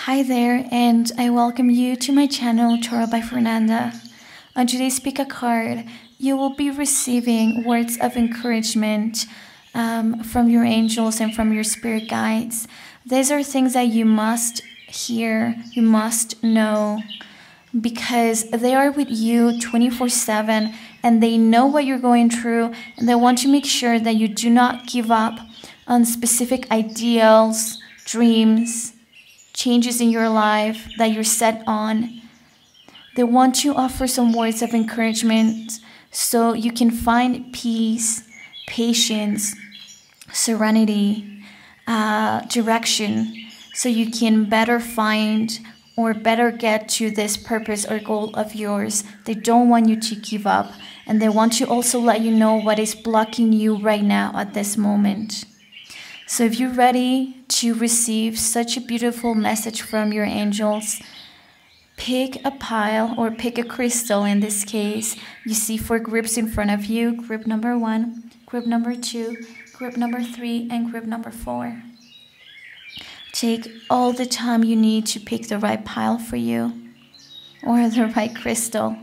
Hi there, and I welcome you to my channel, Tarot by Fernanda. On today's pick a card, you will be receiving words of encouragement from your angels and from your spirit guides. These are things that you must hear, you must know, because they are with you 24/7 and they know what you're going through, and they want to make sure that you do not give up on specific ideals, dreams, changes in your life that you're set on. They want to offer some words of encouragement so you can find peace, patience, serenity, direction, so you can better find or better get to this purpose or goal of yours. They don't want you to give up, and they want to also let you know what is blocking you right now at this moment. So if you're ready to receive such a beautiful message from your angels, pick a pile or pick a crystal. In this case, you see 4 groups in front of you: group number 1, group number 2, group number 3, and group number 4. Take all the time you need to pick the right pile for you or the right crystal.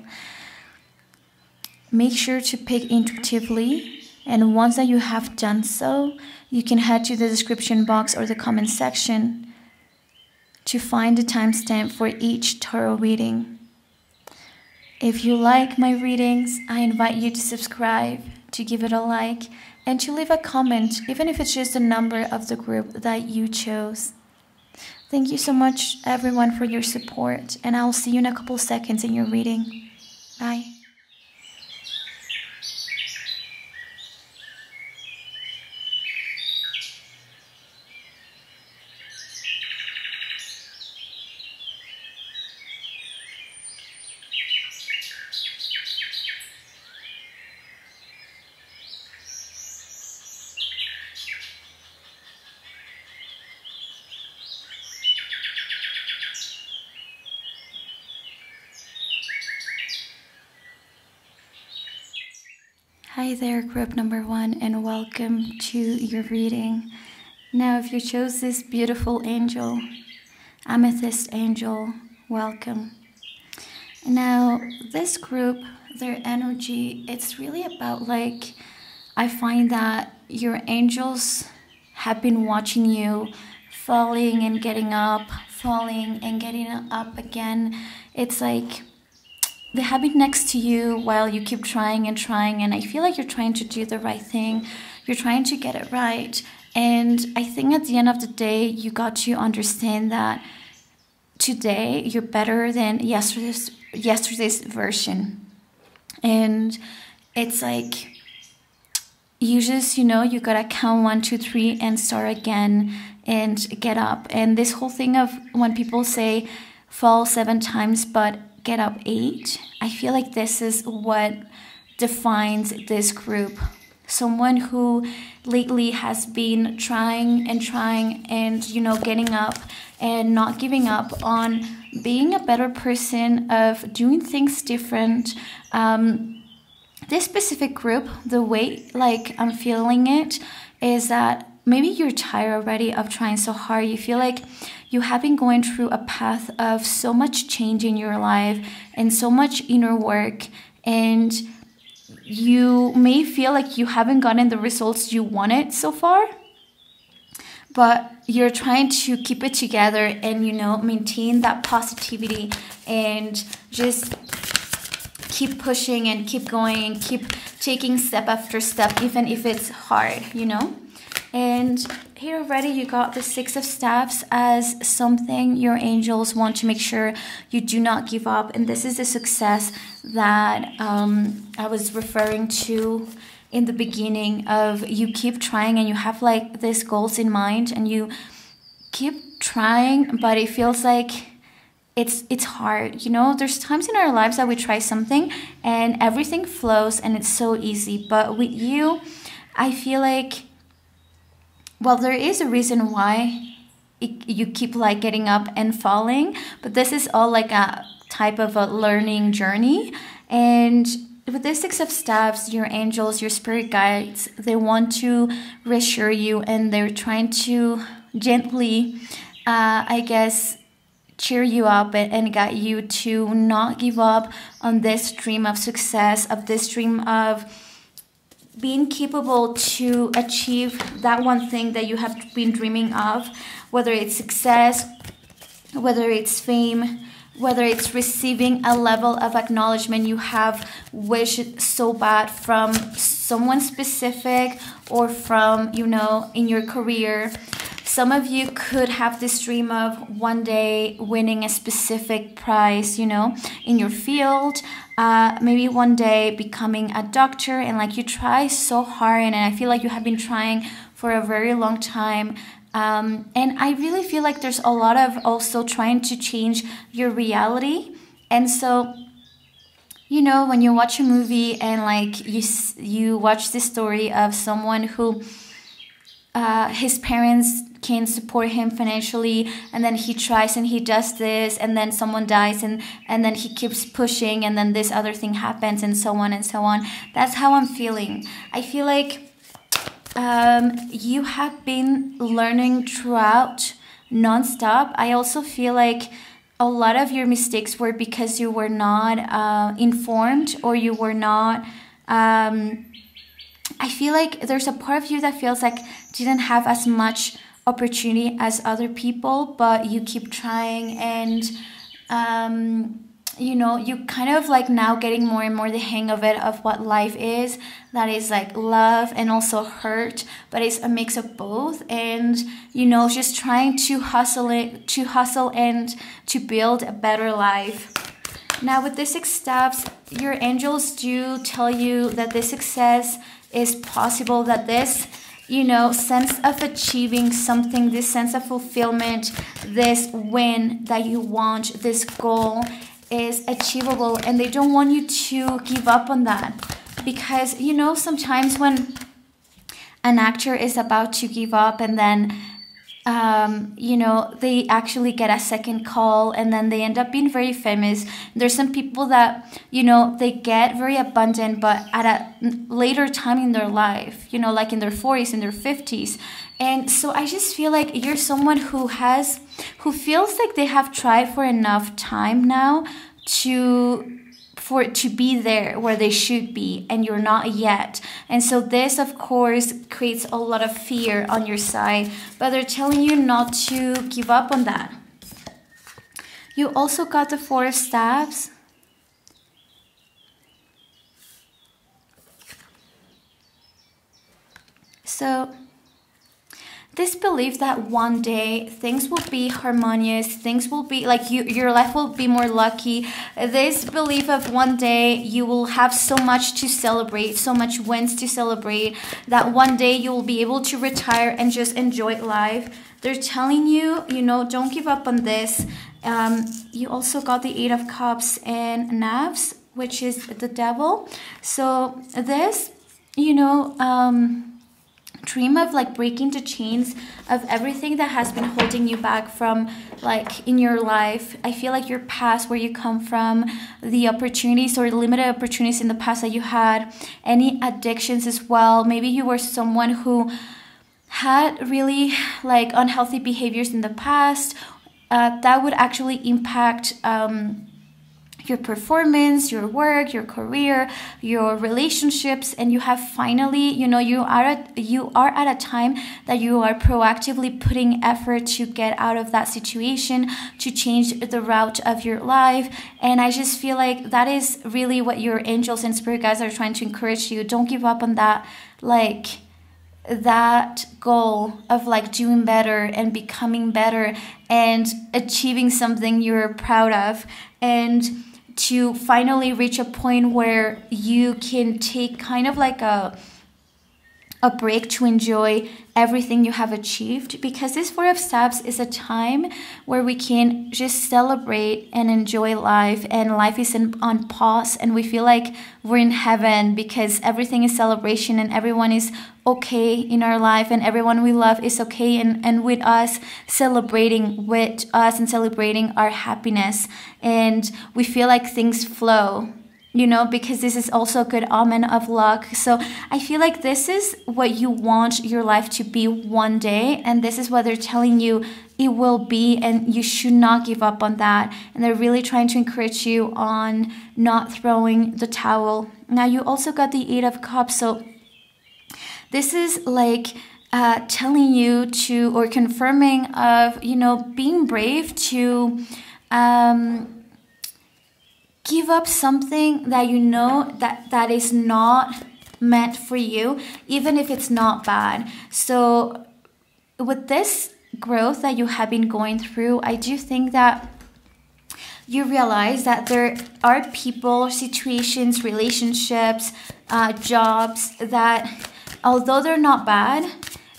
Make sure to pick intuitively, and once that you have done so, you can head to the description box or the comment section to find the timestamp for each tarot reading. If you like my readings, I invite you to subscribe, to give it a like, and to leave a comment, even if it's just the number of the group that you chose. Thank you so much, everyone, for your support, and I'll see you in a couple seconds in your reading. Bye. Hi there, group number 1, and welcome to your reading. Now, if you chose this beautiful angel, amethyst angel, welcome. Now, this group, their energy, it's really about, like, I find that your angels have been watching you falling and getting up, falling and getting up again. It's like they have been next to you while you keep trying and trying, and I feel like you're trying to do the right thing. You're trying to get it right. And I think at the end of the day, you got to understand that today you're better than yesterday's version. And it's like you just, you gotta count 1, 2, 3 and start again and get up. And this whole thing of when people say fall 7 times but get up 8, I feel like this is what defines this group. Someone who lately has been trying and getting up and not giving up on being a better person, of doing things different. This specific group, the way like I'm feeling it is that maybe you're tired already of trying so hard. You feel like you have been going through a path of so much change in your life and so much inner work, and you may feel like you haven't gotten the results you wanted so far, but you're trying to keep it together and, maintain that positivity and just keep pushing and keep going and keep taking step after step, even if it's hard, And here already you got the 6 of Staffs as something your angels want to make sure you do not give up. And this is the success that I was referring to in the beginning, of you keep trying and you have like these goals in mind and you keep trying, but it feels like it's hard. There's times in our lives that we try something and everything flows and it's so easy. But with you, I feel like, well, there is a reason why you keep like getting up and falling, but this is all like a type of a learning journey. And with the 6 of Staffs, your angels, your spirit guides, they want to reassure you, and they're trying to gently, cheer you up and guide you to not give up on this dream of success, of this dream of being capable to achieve that one thing that you have been dreaming of, whether it's success, whether it's fame, whether it's receiving a level of acknowledgement you have wished so bad from someone specific, or from, you know, in your career. Some of you could have this dream of one day winning a specific prize, you know, in your field. Maybe one day becoming a doctor, and like you try so hard, and I feel like you have been trying for a very long time. And I really feel like there's a lot of also trying to change your reality. And so, you know, when you watch a movie and like you watch the story of someone who his parents can support him financially, and then he tries and he does this, and then someone dies, and then he keeps pushing, and then this other thing happens, and so on and so on. That's how I'm feeling. I feel like you have been learning throughout nonstop. I also feel like a lot of your mistakes were because you were not informed, or you were not I feel like there's a part of you that feels like didn't have as much opportunity as other people, but you keep trying, and you know, you kind of like now getting more and more the hang of it, of what life is, that is like love and also hurt, but it's a mix of both. And you know, just trying to hustle and to build a better life. Now with the 6 steps, your angels do tell you that this success is possible, that this, you know, sense of achieving something, this sense of fulfillment, this win that you want, this goal is achievable, and they don't want you to give up on that. Because, you know, sometimes when an actor is about to give up, and then you know, they actually get a second call, and then they end up being very famous. There's some people that, you know, they get very abundant, but at a later time in their life, you know, like in their 40s, in their 50s. And so I just feel like you're someone who feels like they have tried for enough time now to be there where they should be, and you're not yet. And so this, of course, creates a lot of fear on your side, but they're telling you not to give up on that. You also got the 4 of Staves. So this belief that one day things will be harmonious, things will be like your life will be more lucky. This belief of one day you will have so much to celebrate, so much wins to celebrate, that one day you will be able to retire and just enjoy life. They're telling you, you know, don't give up on this. You also got the 8 of Cups and Knives, which is the devil. So this, you know, dream of like breaking the chains of everything that has been holding you back from, like, in your life. I feel like your past, where you come from, the opportunities or limited opportunities in the past that you had, any addictions as well. Maybe you were someone who had really like unhealthy behaviors in the past that would actually impact your performance, your work, your career, your relationships. And you have finally, you know, you are at a time that you are proactively putting effort to get out of that situation, to change the route of your life. And I just feel like that is really what your angels and spirit guides are trying to encourage you. Don't give up on that, like, that goal of like doing better and becoming better and achieving something you're proud of, and to finally reach a point where you can take kind of like a break to enjoy everything you have achieved. Because this 4 of Staves is a time where we can just celebrate and enjoy life, and life is on pause, and we feel like we're in heaven because everything is celebration, and everyone is okay in our life, and everyone we love is okay and with us, celebrating with us and celebrating our happiness. And we feel like things flow. you know, because this is also a good omen of luck. So I feel like this is what you want your life to be one day, and this is what they're telling you it will be, and you should not give up on that. And they're really trying to encourage you on not throwing the towel. Now you also got the Eight of Cups, so this is like telling you to, or confirming of, you know, being brave to give up something that you know that is not meant for you, even if it's not bad. So with this growth that you have been going through, I do think that you realize that there are people, situations, relationships, jobs that, although they're not bad,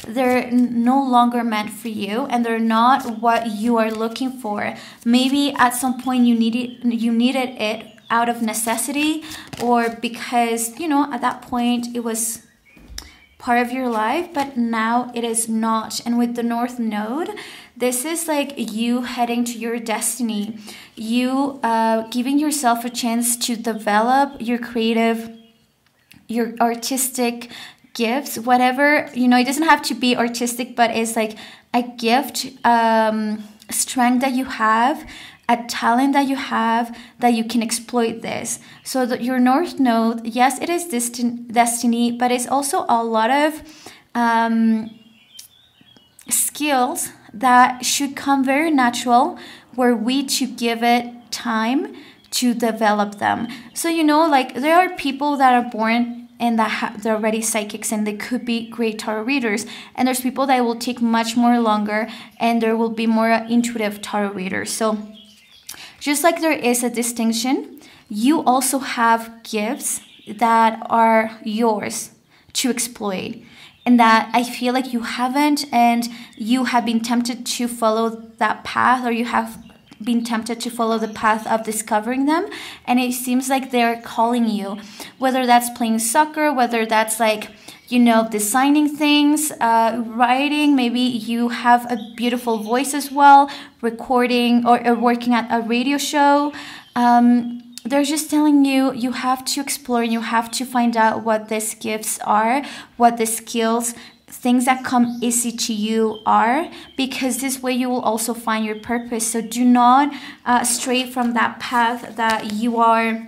they're no longer meant for you, and they're not what you are looking for. Maybe at some point you needed it out of necessity, or because, you know, at that point it was part of your life, but now it is not. And with the North Node, this is like you heading to your destiny, you giving yourself a chance to develop your creative, your artistic gifts, whatever, you know, it doesn't have to be artistic, but it's like a gift, strength that you have, a talent that you have, that you can exploit this. So that your North Node, yes, it is destiny, but it's also a lot of skills that should come very natural, were we to give it time to develop them. So, you know, like there are people that are born and that they're already psychics and they could be great tarot readers. And there's people that will take much more longer, and there will be more intuitive tarot readers. So just like there is a distinction, you also have gifts that are yours to exploit, and that I feel like you haven't, and you have been tempted to follow that path, or you have been tempted to follow the path of discovering them, and it seems like they're calling you, whether that's playing soccer, whether that's like, you know, designing things, writing, maybe you have a beautiful voice as well, recording or working at a radio show. They're just telling you, you have to explore, and you have to find out what these gifts are, what the skills, things that come easy to you are, because this way you will also find your purpose. So do not stray from that path that you are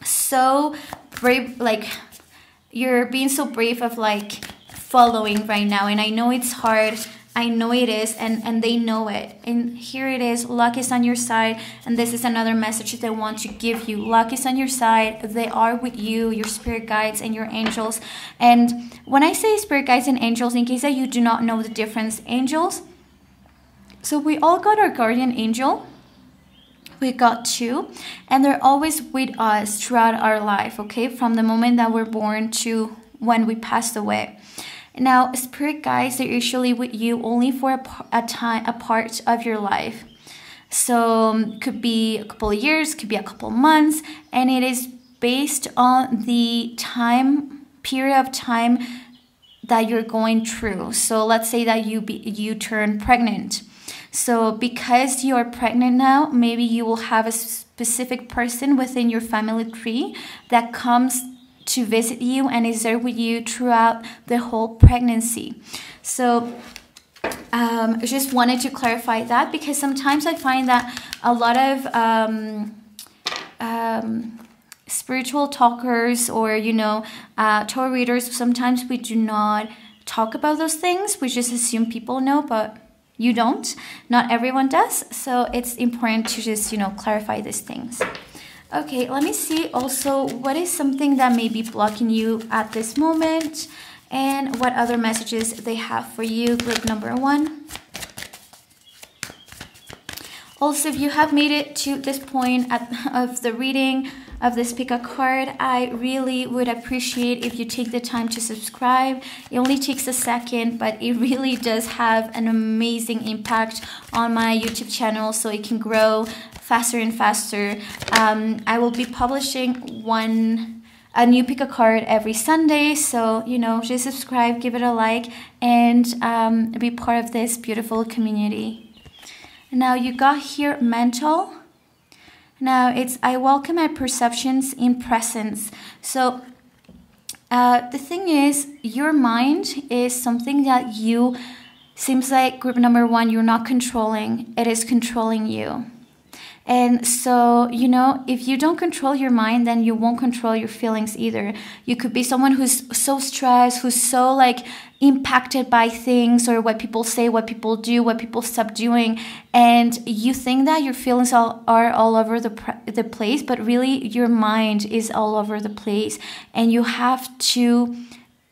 so brave, like you're being so brave of like following right now. And I know it's hard, I know it is, and they know it. And here it is, luck is on your side, and this is another message that I want to give you. Luck is on your side, they are with you, your spirit guides and your angels. And when I say spirit guides and angels, in case that you do not know the difference, angels, so we all got our guardian angel, we got two, and they're always with us throughout our life, okay, from the moment that we're born to when we passed away. Now, spirit guides, they're usually with you only for a part of your life. So could be a couple of years, could be a couple of months, and it is based on the period of time that you're going through. So let's say that you turn pregnant. So because you are pregnant now, maybe you will have a specific person within your family tree that comes to visit you and is there with you throughout the whole pregnancy. So I just wanted to clarify that, because sometimes I find that a lot of spiritual talkers, or, you know, tarot readers, sometimes we do not talk about those things. We just assume people know, but you don't. Not everyone does. So it's important to just, you know, clarify these things. Okay, let me see also what is something that may be blocking you at this moment, and what other messages they have for you, group number one. Also, if you have made it to this point of the reading of this pick a card, I really would appreciate if you take the time to subscribe. It only takes a second, but it really does have an amazing impact on my YouTube channel, so it can grow faster and faster. I will be publishing a new pick a card every Sunday, so, you know, just subscribe, give it a like, and be part of this beautiful community. Now you got here mental, Now it's I welcome my perceptions in presence. So the thing is, your mind is something that you, seems like group number one, you're not controlling. It is controlling you. And so, you know, if you don't control your mind, then you won't control your feelings either. You could be someone who's so stressed, who's so like impacted by things or what people say, what people do, what people stop doing. And you think that your feelings are all over the place, but really your mind is all over the place. And you have to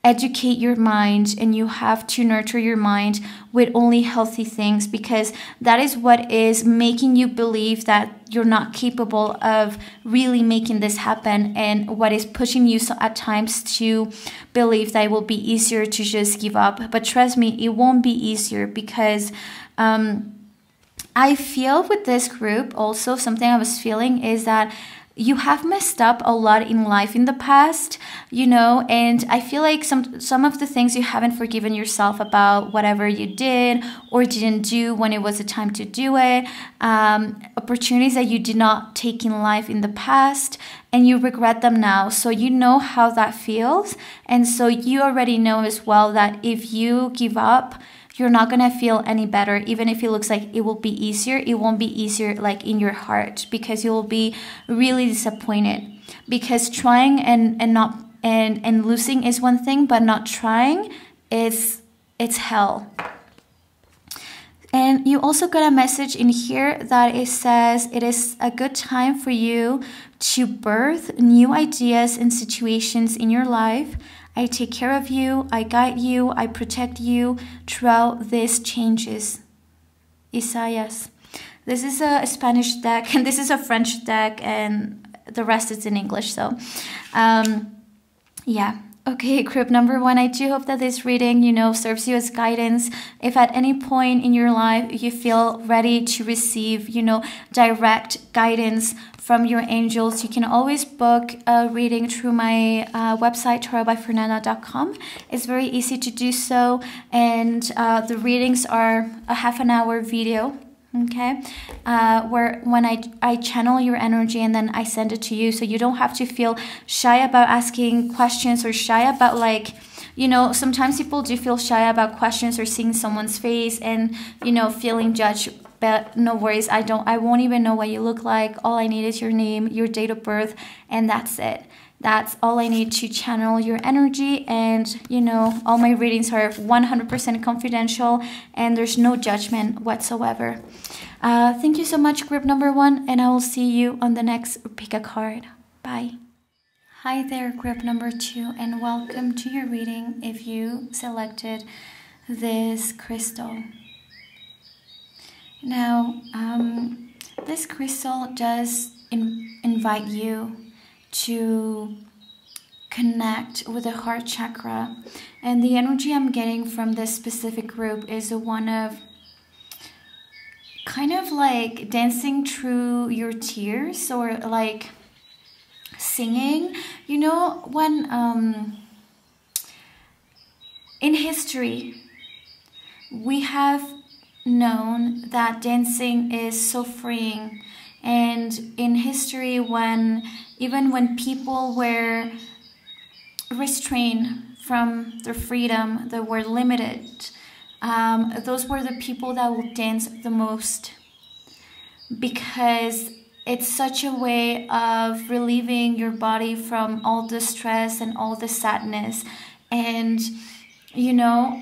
educate your mind, and you have to nurture your mind with only healthy things, because that is what is making you believe that you're not capable of really making this happen, and what is pushing you at times to believe that it will be easier to just give up. But trust me, it won't be easier, because I feel with this group also, something I was feeling is that you have messed up a lot in life in the past, you know, and I feel like some of the things you haven't forgiven yourself about, whatever you did or didn't do when it was the time to do it, opportunities that you did not take in life in the past, and you regret them now. So you know how that feels, and so you already know as well that if you give up, you're not going to feel any better. Even if it looks like it will be easier, it won't be easier like in your heart, because you will be really disappointed. Because trying and not and losing is one thing, but not trying it's hell. And you also got a message in here that it says it is a good time for you to birth new ideas and situations in your life. I take care of you, I guide you, I protect you throughout these changes. Isaias. This is a Spanish deck, and this is a French deck, and the rest is in English. So, yeah. Okay, group number one, I do hope that this reading, you know, serves you as guidance. If at any point in your life you feel ready to receive, you know, direct guidance from your angels, you can always book a reading through my website, tarotbyfernanda.com. It's very easy to do so, and the readings are a half-an-hour video. Okay, where when I channel your energy and then I send it to you, so you don't have to feel shy about asking questions, or shy about, like, you know, sometimes people do feel shy about questions or seeing someone's face and, you know, feeling judged. But no worries, I won't even know what you look like. All I need is your name, your date of birth, and that's it. That's all I need to channel your energy. And, you know, all my readings are 100% confidential, and there's no judgment whatsoever. Thank you so much, group number one, and I will see you on the next pick a card. Bye. Hi there, group number two, and welcome to your reading if you selected this crystal. Now, this crystal does invite you to connect with the heart chakra, and the energy I'm getting from this specific group is the one of kind of like dancing through your tears, or like singing. You know, when in history we have known that dancing is so freeing, and in history, even when people were restrained from their freedom, that were limited, those were the people that would dance the most, because it's such a way of relieving your body from all the stress and all the sadness. And, you know,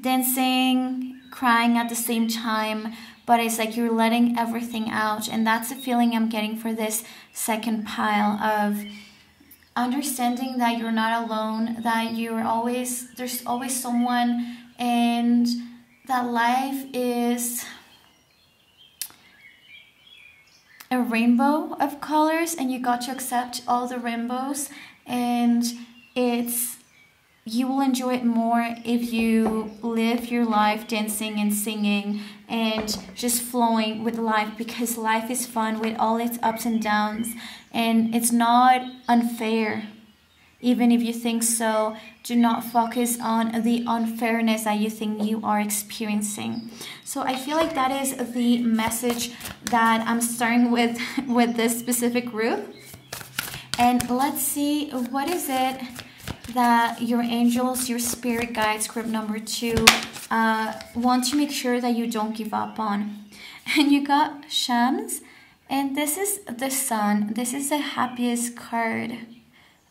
dancing, crying at the same time, but it's like you're letting everything out. And that's the feeling I'm getting for this second pile, of understanding that you're not alone, that there's always someone, and that life is a rainbow of colors, and you got to accept all the rainbows, and you will enjoy it more if you live your life dancing and singing and just flowing with life, because life is fun with all its ups and downs, and it's not unfair. Even if you think so, do not focus on the unfairness that you think you are experiencing. So I feel like that is the message that I'm starting with this specific group. And let's see, what is it that your angels, your spirit guides, group number 2, want to make sure that you don't give up on. And you got Shams, and this is the Sun. This is the happiest card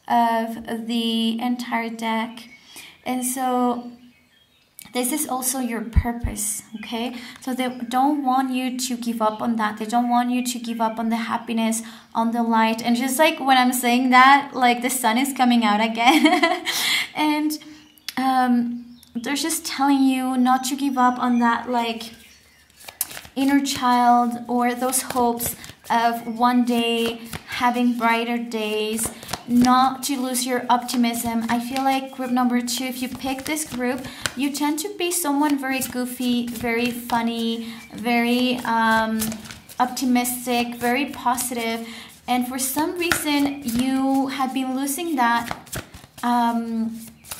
of the entire deck. And so this is also your purpose, okay? So they don't want you to give up on that. They don't want you to give up on the happiness, on the light. And just like when I'm saying that, like the sun is coming out again. And they're just telling you not to give up on that, like, inner child, or those hopes of one day having brighter days, not to lose your optimism. I feel like group number 2, if you pick this group, you tend to be someone very goofy, very funny, very optimistic, very positive. And for some reason, you have been losing that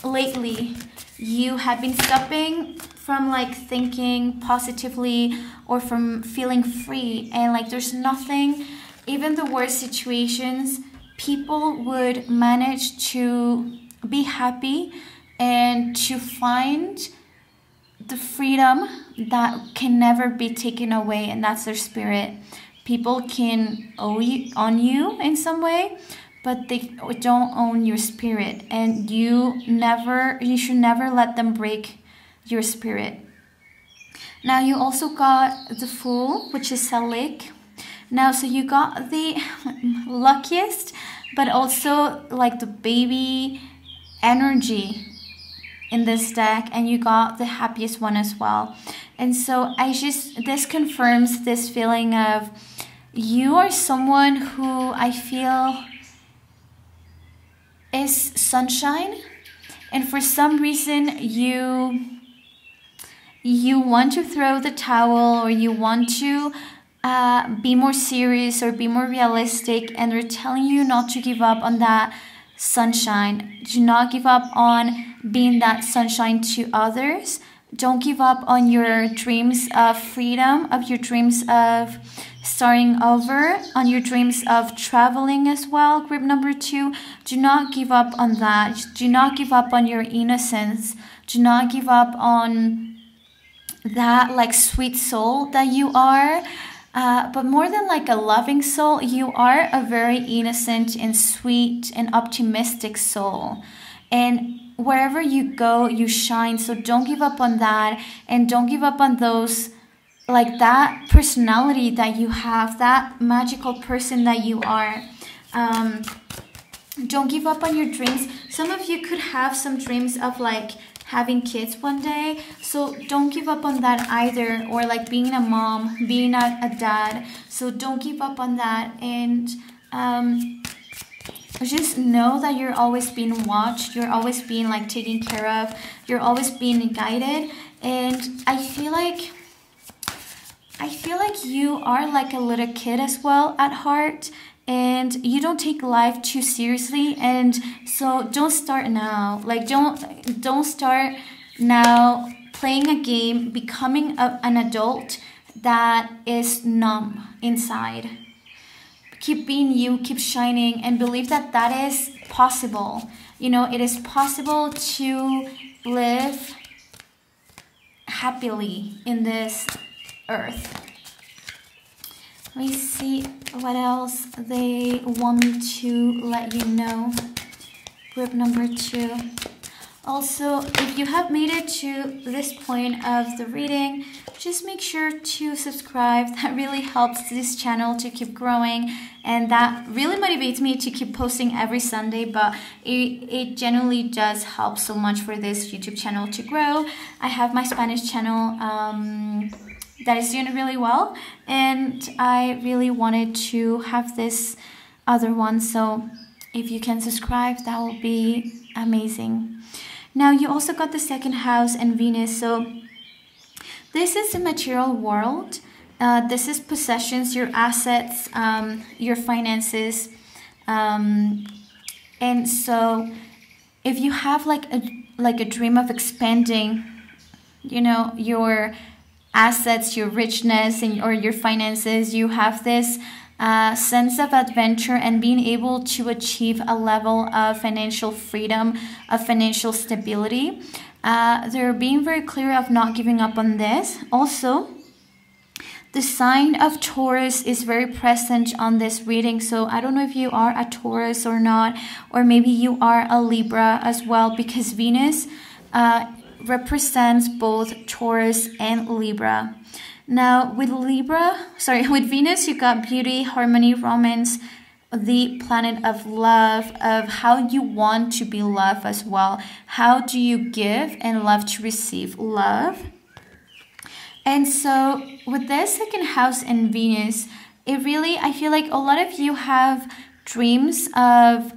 lately. You have been stopping from like thinking positively or from feeling free, and like there's nothing, even the worst situations, people would manage to be happy and to find the freedom that can never be taken away, and that's their spirit. People can own you in some way, but they don't own your spirit, and you should never let them break your spirit. Now you also got the Fool, which is Salik. Now, so you got the luckiest, but also like the baby energy in this deck, and you got the happiest one as well. And so this confirms this feeling of you are someone who I feel is sunshine, and for some reason you want to throw the towel, or you want to be more serious or be more realistic, and they're telling you not to give up on that sunshine. Do not give up on being that sunshine to others. Don't give up on your dreams of freedom, of your dreams of starting over, on your dreams of traveling as well. Group number 2, do not give up on that. Do not give up on your innocence. Do not give up on that like sweet soul that you are. But more than like a loving soul, you are a very innocent and sweet and optimistic soul. And wherever you go, you shine. So don't give up on that, and don't give up on those, like that personality that you have, that magical person that you are. Don't give up on your dreams. Some of you could have some dreams of like having kids one day, so don't give up on that either, or like being a mom, being a dad. So don't give up on that, and just know that you're always being watched, you're always being like taken care of, you're always being guided. And I feel like you are like a little kid as well at heart, and you don't take life too seriously. And so don't start now, like don't start now playing a game, becoming an adult that is numb inside. Keep being you, keep shining, and believe that that is possible. You know, it is possible to live happily in this earth. Let me see what else they want me to let you know. Group number 2. Also, if you have made it to this point of the reading, just make sure to subscribe. That really helps this channel to keep growing, and that really motivates me to keep posting every Sunday, but it genuinely does help so much for this YouTube channel to grow. I have my Spanish channel that is doing really well, and I really wanted to have this other one, so if you can subscribe, that will be amazing. Now you also got the second house and Venus, so this is the material world. This is possessions, your assets, your finances, And so if you have like a dream of expanding, you know, your assets, your richness, and or your finances, you have this sense of adventure and being able to achieve a level of financial freedom, of financial stability. They're being very clear of not giving up on this. Also, the sign of Taurus is very present on this reading. So I don't know if you are a Taurus or not, or maybe you are a Libra as well, because Venus represents both Taurus and Libra. Now with Venus, you got beauty, harmony, romance, the planet of love, of how you want to be loved as well. How do you give and love to receive love? And so with this second house and Venus, it really, I feel like a lot of you have dreams of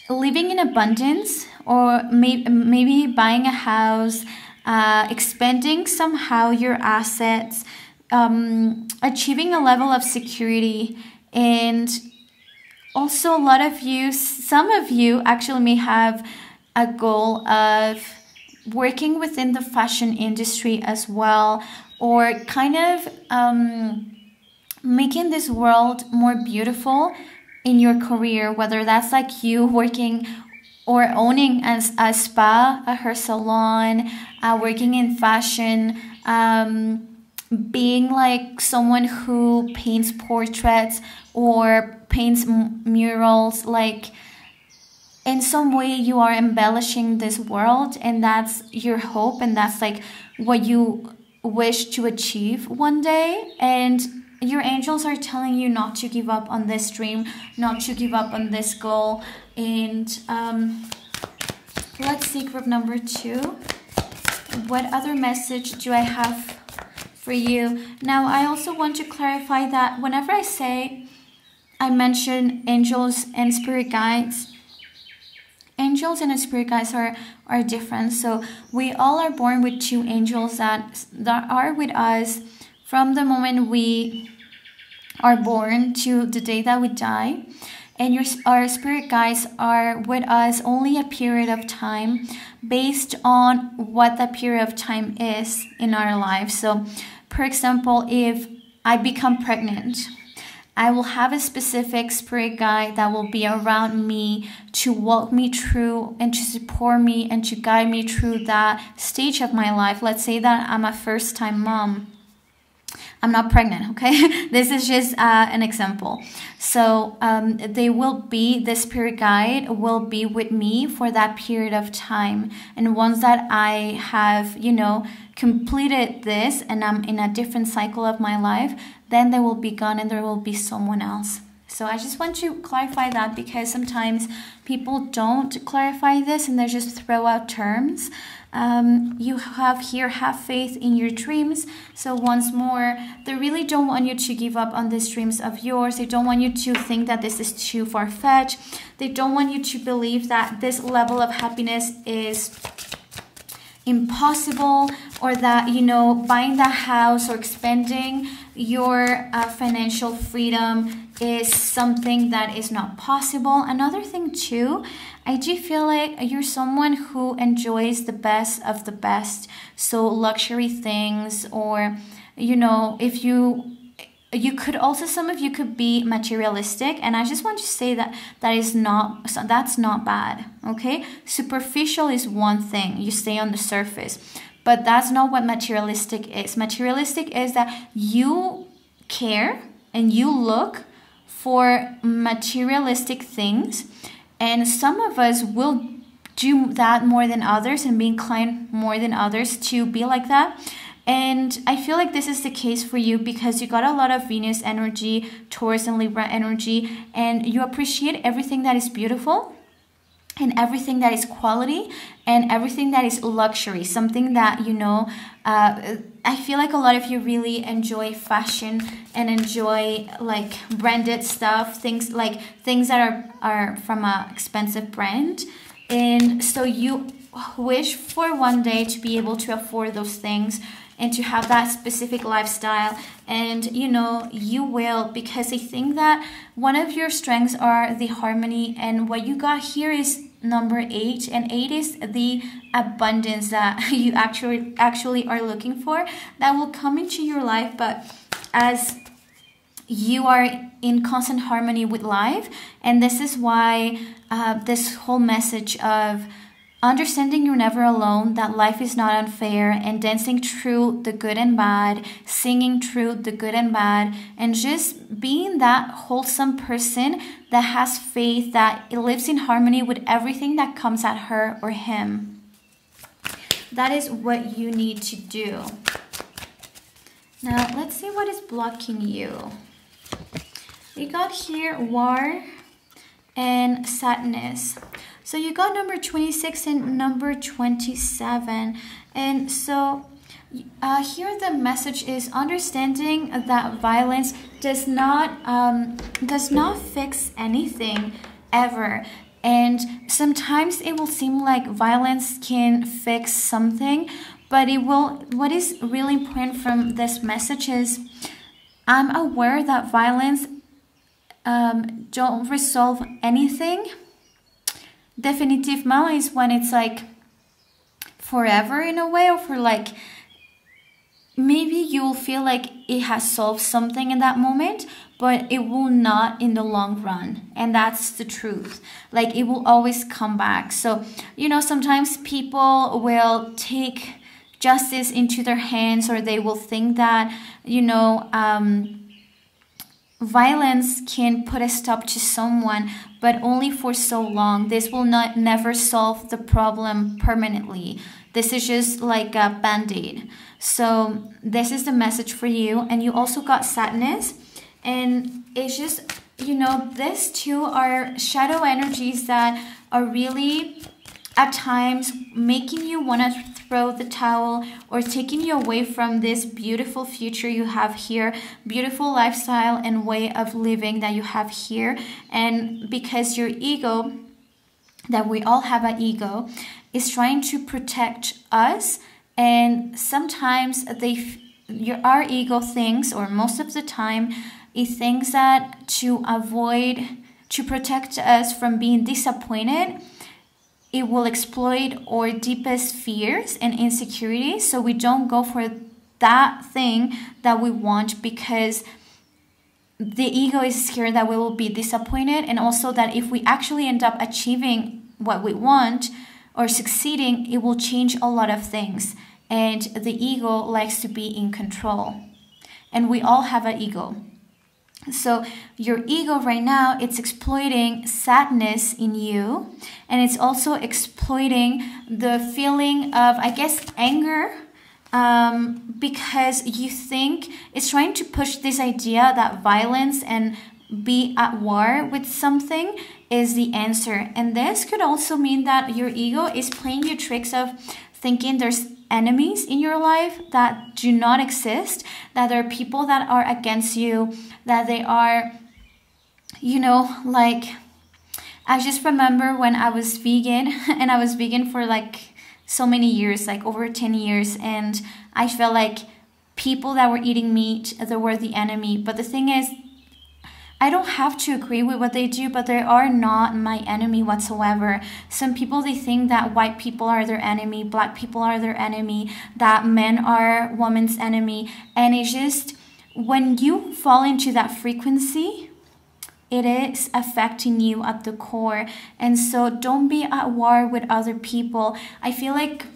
living in abundance, or maybe buying a house, expanding somehow your assets, achieving a level of security. And also a lot of you, some of you actually may have a goal of working within the fashion industry as well, or kind of making this world more beautiful in your career, whether that's like you working or owning a spa, a hair salon, working in fashion, being like someone who paints portraits or paints murals, like in some way you are embellishing this world, and that's your hope, and that's like what you wish to achieve one day. And your angels are telling you not to give up on this dream, not to give up on this goal. And let's see, group number 2. What other message do I have for you? Now, I also want to clarify that whenever I mention angels and spirit guides, angels and spirit guides are different. So we all are born with 2 angels that are with us from the moment we are born to the day that we die. And our spirit guides are with us only a period of time based on what that period of time is in our lives. So, for example, if I become pregnant, I will have a specific spirit guide that will be around me to walk me through and to support me and to guide me through that stage of my life. Let's say that I'm a first-time mom. I'm not pregnant, okay? This is just an example. So the spirit guide will be with me for that period of time. And once that I have, completed this and I'm in a different cycle of my life, then they will be gone and there will be someone else. So I just want to clarify that, because sometimes people don't clarify this and they just throw out terms. You have faith in your dreams. So once more, they really don't want you to give up on these dreams of yours. They don't want you to think that this is too far-fetched. They don't want you to believe that this level of happiness is impossible, or that buying that house or expanding your financial freedom is something that is not possible. Another thing too, I do feel like you're someone who enjoys the best of the best. So luxury things, or if you could also, some of you could be materialistic, and I just want to say that's not bad, okay? Superficial is one thing, you stay on the surface, but that's not what materialistic is. Materialistic is that you care and you look for materialistic things, and some of us will do that more than others and be inclined more than others to be like that. And I feel like this is the case for you because you got a lot of Venus energy, Taurus and Libra energy, and you appreciate everything that is beautiful and everything that is quality and everything that is luxury, something that, I feel like a lot of you really enjoy fashion and enjoy like branded stuff, things that are from an expensive brand. And so you wish for one day to be able to afford those things and to have that specific lifestyle. And you know, you will, because I think that one of your strengths are the harmony, and what you got here is number 8, and 8 is the abundance that you actually are looking for, that will come into your life. But as you are in constant harmony with life, and this is why this whole message of understanding you're never alone, that life is not unfair, and dancing through the good and bad, singing through the good and bad, and just being that wholesome person that has faith, that it lives in harmony with everything that comes at her or him. That is what you need to do. Now, let's see what is blocking you. We got here war and sadness. So you got number 26 and number 27. And so here the message is understanding that violence does not fix anything ever. And sometimes it will seem like violence can fix something, but it will. What is really important from this message is I'm aware that violence don't resolve anything. Definitivement is when it's like forever in a way, or for like maybe you'll feel like it has solved something in that moment, but it will not in the long run. And that's the truth. Like it will always come back. So, you know, sometimes people will take justice into their hands, or they will think that, you know, violence can put a stop to someone, but only for so long. This will never solve the problem permanently. This is just like a band-aid. So this is the message for you. And you also got sadness. And it's just, you know, these two are shadow energies that are really at times making you want to throw the towel, or taking you away from this beautiful future you have here, beautiful lifestyle and way of living that you have here. And because your ego, that we all have an ego, is trying to protect us, and sometimes our ego thinks, or most of the time it thinks that to protect us from being disappointed, it will exploit our deepest fears and insecurities, so we don't go for that thing that we want, because the ego is scared that we will be disappointed, and also that if we actually end up achieving what we want or succeeding, it will change a lot of things. And the ego likes to be in control. And we all have an ego. So your ego right now, it's exploiting sadness in you, and it's also exploiting the feeling of, I guess, anger, because you think it's trying to push this idea that violence and be at war with something is the answer. And this could also mean that your ego is playing you tricks of thinking there's enemies in your life that do not exist, that there are people that are against you, that they are, you know, like, I just remember when I was vegan, and I was vegan for like so many years, like over 10 years, and I felt like people that were eating meat, they were the enemy. But the thing is, I don't have to agree with what they do, but they are not my enemy whatsoever. Some people, they think that white people are their enemy, black people are their enemy, that men are women's enemy. And it's just, when you fall into that frequency, it is affecting you at the core. And so don't be at war with other people. I feel like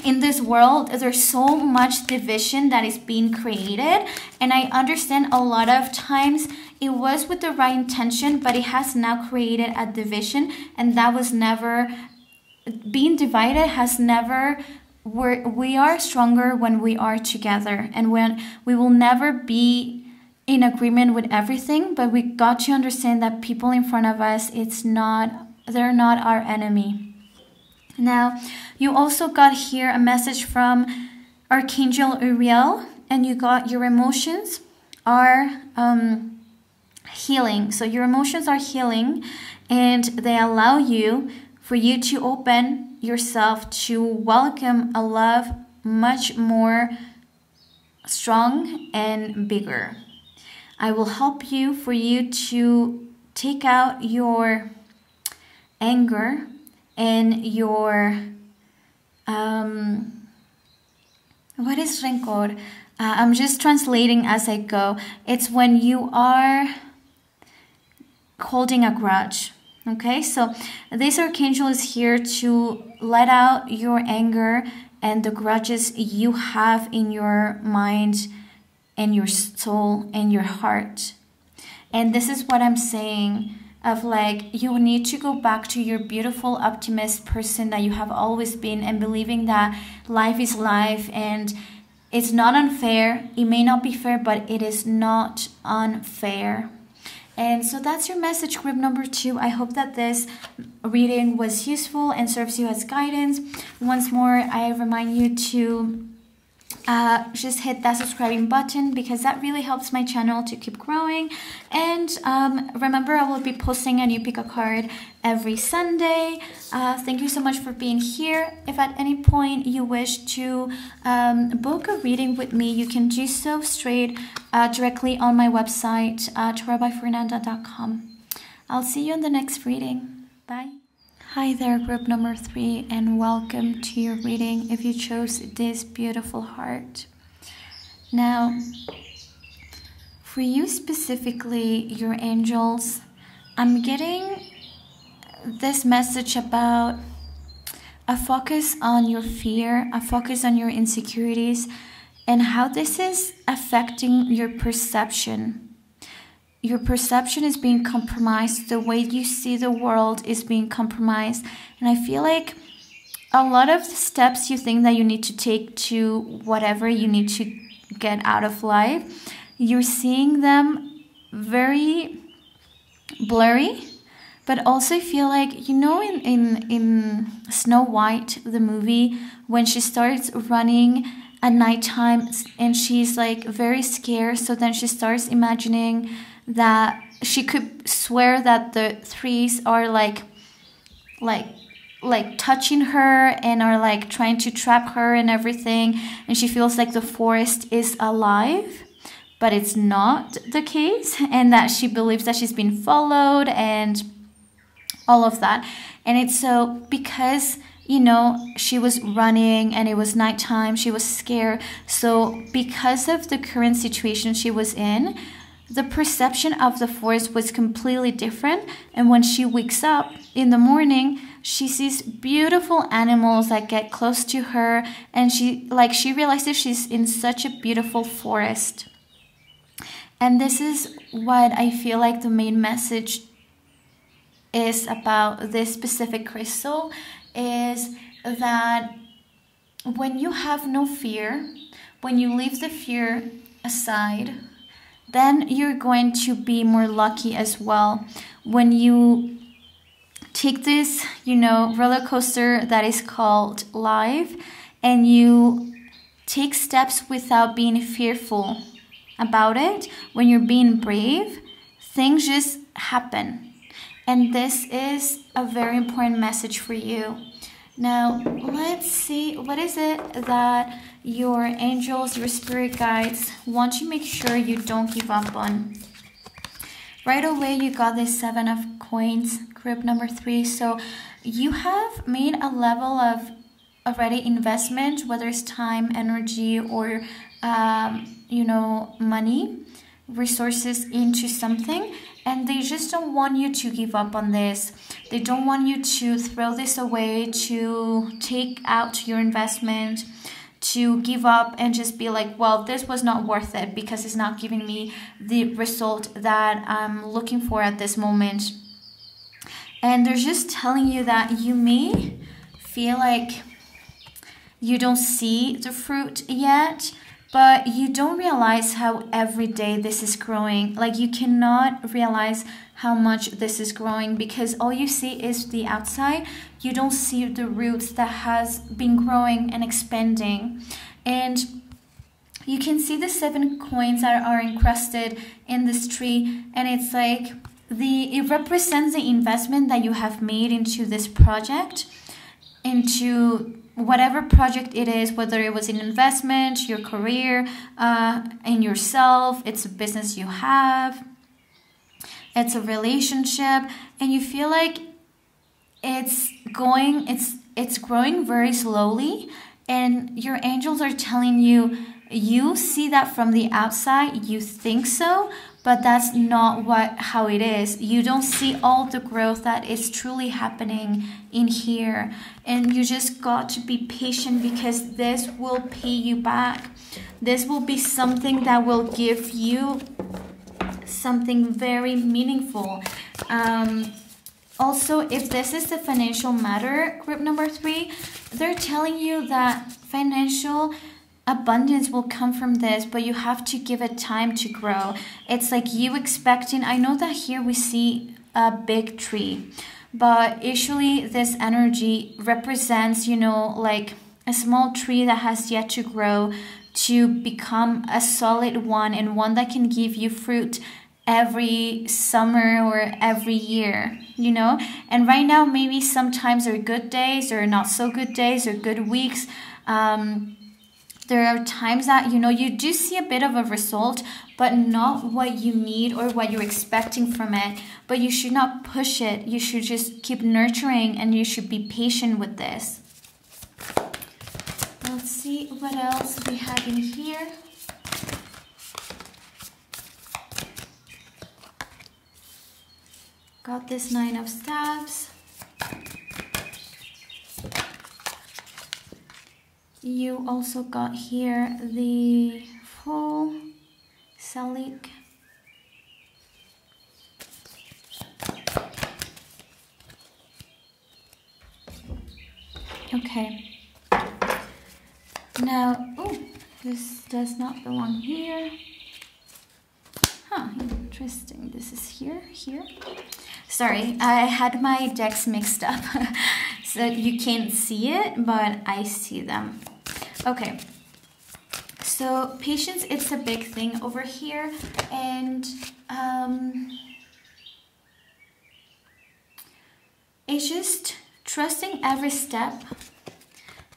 in this world, there's so much division that is being created. And I understand a lot of times it was with the right intention, but it has now created a division. And that was never, being divided has never, we are stronger when we are together. And when we will never be in agreement with everything, but we got to understand that people in front of us, they're not our enemy. Now, you also got here a message from Archangel Uriel, and you got your emotions are healing. So your emotions are healing, and they allow you for you to open yourself to welcome a love much more strong and bigger. I will help you for you to take out your anger and your what is rencor? I'm just translating as I go. It's when you are holding a grudge. Okay, so this archangel is here to let out your anger and the grudges you have in your mind and your soul and your heart. And this is what I'm saying of like, you need to go back to your beautiful optimist person that you have always been, and believing that life is life and it's not unfair. It may not be fair, but it is not unfair. And so that's your message, group number 2. I hope that this reading was useful and serves you as guidance. Once more, I remind you to just hit that subscribing button, because that really helps my channel to keep growing. And remember, I will be posting a new pick a card every Sunday. Thank you so much for being here. If at any point you wish to book a reading with me, you can do so straight directly on my website, tarotbyfernanda.com. I'll see you in the next reading. Bye. Hi there, group number 3, and welcome to your reading if you chose this beautiful heart. Now, for you specifically, your angels, I'm getting this message about a focus on your fear, a focus on your insecurities, and how this is affecting your perception. Your perception is being compromised. The way you see the world is being compromised. And I feel like a lot of the steps you think that you need to take to whatever you need to get out of life, you're seeing them very blurry. But also I feel like, you know, in Snow White, the movie, when she starts running at nighttime and she's like very scared, so then she starts imagining that she could swear that the trees are like touching her and are like trying to trap her and everything, and she feels like the forest is alive, but it's not the case, and that she believes that she's been followed and all of that. And it's so because, you know, she was running and it was nighttime, she was scared. So because of the current situation she was in, the perception of the forest was completely different. And when she wakes up in the morning, she sees beautiful animals that get close to her, and she realizes she's in such a beautiful forest. And this is what I feel like the main message is about this specific crystal, is that when you have no fear, when you leave the fear aside, then you're going to be more lucky as well. When you take this, you know, roller coaster that is called life, and you take steps without being fearful about it, when you're being brave, things just happen. And this is a very important message for you. Now, let's see, what is it that your angels, your spirit guides want to make sure you don't give up on? Right away, you got this 7 of coins, group number 3. So you have made a level of already investment, whether it's time, energy, or, you know, money, resources into something. And they just don't want you to give up on this. They don't want you to throw this away, to take out your investment, to give up and just be like, well, this was not worth it because it's not giving me the result that I'm looking for at this moment. And they're just telling you that you may feel like you don't see the fruit yet, but you don't realize how every day this is growing. Like, you cannot realize how much this is growing because all you see is the outside. You don't see the roots that has been growing and expanding. And you can see the 7 coins that are encrusted in this tree, and it's like it represents the investment that you have made into this project. into whatever project it is, whether it was an investment, your career, in yourself, it's a business you have, it's a relationship, and you feel like it's growing very slowly, and your angels are telling you, you see that from the outside, you think so, but that's not how it is. You don't see all the growth that is truly happening in here, and you just got to be patient, because this will pay you back. This will be something that will give you something very meaningful. Also, if this is the financial matter, group number 3, they're telling you that financial abundance will come from this, but you have to give it time to grow. It's like you expecting, I know that here we see a big tree, but usually this energy represents, like a small tree that has yet to grow to become a solid one, and one that can give you fruit every summer or every year, And right now, maybe sometimes are good days or not so good days or good weeks. There are times that, you do see a bit of a result, but not what you need or what you're expecting from it. But you should not push it. You should just keep nurturing, and you should be patient with this. Let's see what else we have in here. Got this 9 of Staves. You also got here the full Salik. Okay. Now, this does not belong here. Huh, interesting. This is here. Sorry, I had my decks mixed up, so you can't see it, but I see them. Okay, so patience, it's a big thing over here, and it's just trusting every step.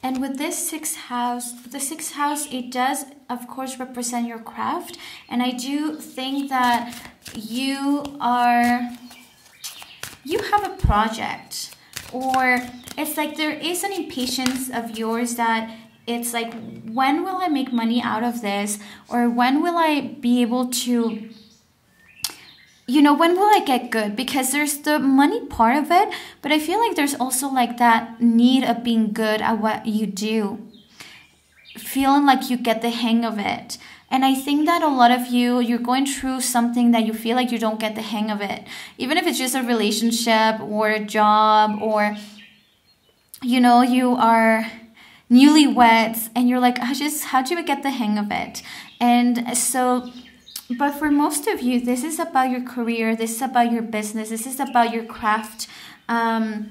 And with this 6th house, the 6th house, it does, of course, represent your craft. And I do think that you have a project, or it's like there is an impatience of yours that it's like, when will I make money out of this? Or when will I be able to, when will I get good? Because there's the money part of it, but I feel like there's also like that need of being good at what you do, feeling like you get the hang of it. And I think that a lot of you're going through something that you feel like you don't get the hang of it. Even if it's just a relationship or a job, or, you are newlyweds and you're like, how do I get the hang of it? And so, but for most of you, this is about your career. This is about your business. This is about your craft. And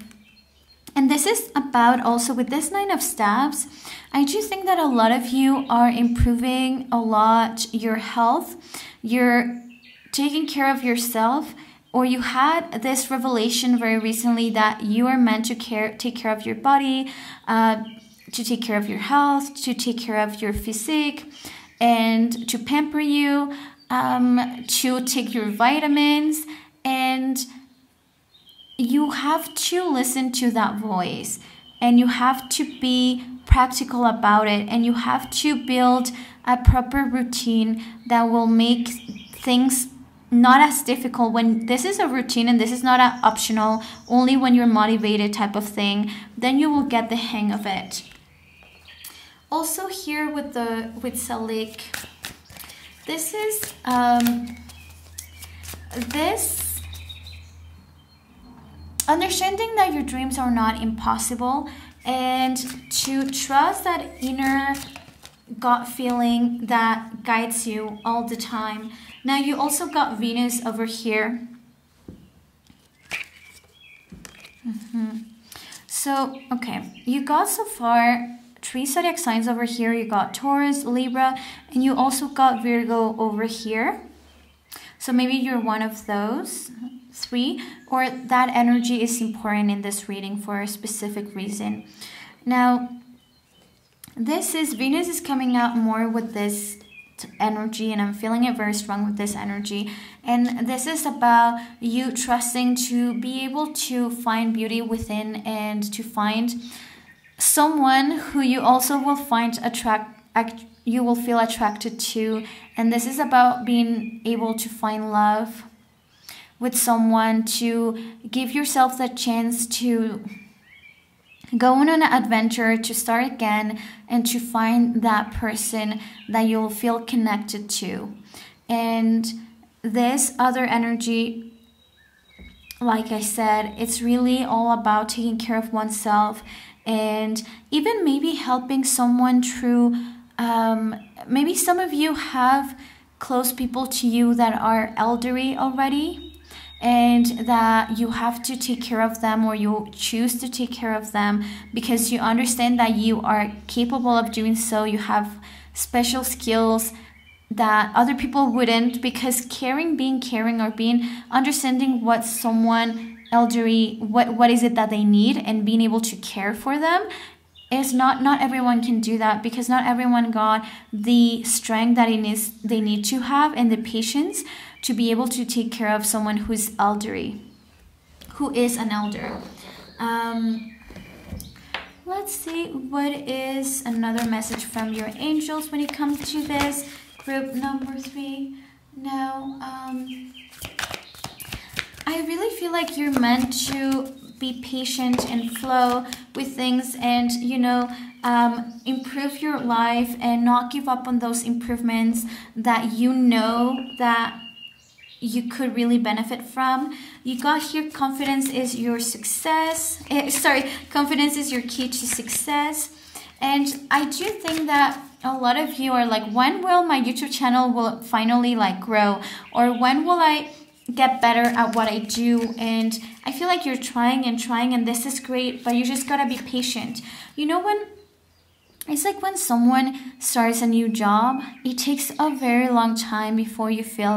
this is about also with this 9 of Staves, I do think that a lot of you are improving a lot your health. You're taking care of yourself, or you had this revelation very recently that you are meant to take care of your body, to take care of your health, to take care of your physique, and to pamper you, to take your vitamins, and you have to listen to that voice, and you have to be practical about it, and you have to build a proper routine that will make things not as difficult. When this is a routine and this is not an optional, only when you're motivated type of thing, then you will get the hang of it. Also here with Salik, this is this understanding that your dreams are not impossible, and to trust that inner gut feeling that guides you all the time. Now you also got Venus over here. So, okay, you got so far 3 zodiac signs over here. You got Taurus, Libra, and you also got Virgo over here. So maybe you're one of those 3, or that energy is important in this reading for a specific reason. Now, this is Venus is coming out more with this energy, and I'm feeling it very strong with this energy. And this is about you trusting to be able to find beauty within, and to find someone who you also will find you will feel attracted to. And this is about being able to find love with someone, to give yourself the chance to go on an adventure, to start again, and to find that person that you'll feel connected to. And this other energy, like I said, it's really all about taking care of oneself, and even maybe helping someone through, maybe some of you have close people to you that are elderly already, and that you have to take care of them, or you choose to take care of them because you understand that you are capable of doing so. You have special skills that other people wouldn't, because being caring, or being understanding what someone elderly, what is it that they need, and being able to care for them is not everyone can do that, because not everyone got the strength that they need to have, and the patience to be able to take care of someone who's elderly, who is an elder. Let's see, what is another message from your angels when it comes to this group number 3? Now, I really feel like you're meant to be patient and flow with things, and improve your life, and not give up on those improvements that that you could really benefit from. You got here, confidence is your success. Confidence is your key to success. And I do think that a lot of you are like, when will my YouTube channel will finally grow? Or when will I get better at what I do? And I feel like you're trying, and this is great, but you just gotta be patient. It's like when someone starts a new job, it takes a very long time before you feel